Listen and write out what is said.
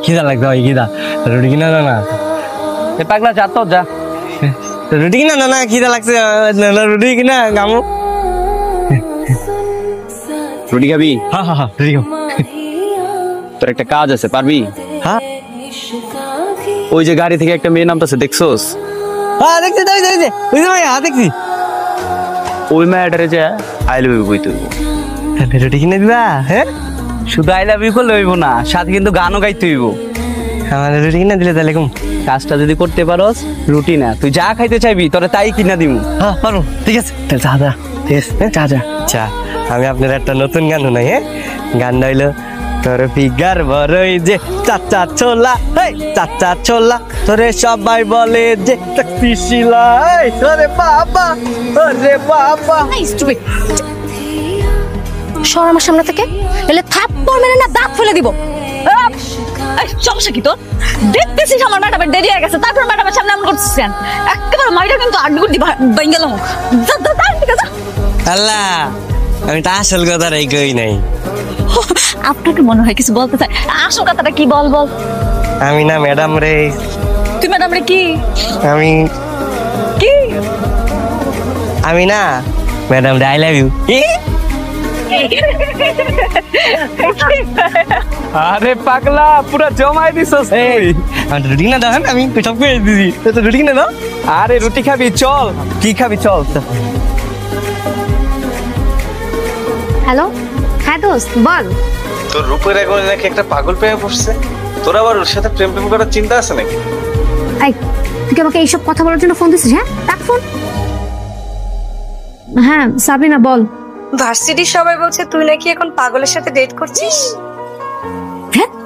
খিদা লাগবে ভাই, খিদা। রুটি কিনা না? এ পাগলা যা তো যা। রুটি কিনা না, খিদা লাগছে। রুটি কিনা গামু। রুটি খাবি? হ্যাঁ হ্যাঁ হ্যাঁ, রুটি খাবো। তোর একটা কাজ আছে, পারবি? হ্যাঁ ওই যে গাড়ি থেকে একটা মেয়ে নামতেছে, দেখছোস? হ্যাঁ দেখছি ভাই, হ্যাঁ দেখছি। ওই মেয়েটারে যে আই লাভ ইউ কই তুই। রুটি কিনে দিবা? হ্যাঁ, শুধু আই লাভ ইউ করলে হইব না, সাথে কিন্তু গানও গাইতে হইব। আমার রুটি কিনে দিলে তাহলে কম। কাজটা যদি করতে পারোস, রুটি না, তুই যা খাইতে চাইবি তোরে তাই কিনা দিমু। হ্যাঁ পারো, ঠিক আছে। তাহলে চা দা। ঠিক আছে, চা চা চা। আমি আপনার একটা নতুন গান শোনাই। হ্যাঁ, গানটা হইলো তোর ফিগার বড়ই যে চাচা ছোলা, চাচা ছোলা, তোরে সবাই বলে যে শিলা। ওরে বাবা, ওরে বাবা। সর আমার সামনে থেকে, এলে থাপ্পড় মেরে না দাঁত ফেলে দিব। সমস্যা কি তোর? দেখতেছিস আমার ম্যাডামের দেরি হয়ে গেছে, তারপর ম্যাডামের সামনে এমন করছিস কেন? একেবারে মাইটা কিন্তু আড্ডি গেলাম। আল্লাহ, আমি তো আসল কথাটাই কই নাই। আপনাকে মনে হয় কিছু বলতে চাই, আসল কথাটা কি? বল বল। আমি না ম্যাডাম রে, তুই ম্যাডাম রে কি আমি কি আমি না ম্যাডাম রে আই লাভ ইউ। আরে পাগলা, পুরা জমাই দিছস তুই। আমি রুটি কিনে দাও। আমি সব করে দিছি, তো রুটি কিনে দাও। আরে রুটি খাবি? চল। কি খাবি? চল। হ্যালো, হ্যাঁ দোস্ত বল। তোর রূপের এখন নাকি একটা পাগল পেয়ে বসছে। তোর আবার ওর সাথে প্রেম করার চিন্তা আছে নাকি? এই, তুই কি আমাকে এইসব কথা বলার জন্য ফোন দিছিস? হ্যাঁ, রাখ ফোন। হ্যাঁ সাবিনা বল। ভার্সিটির সবাই বলছে তুই নাকি এখন পাগলের সাথে ডেট করছিস। ধ্যাৎ,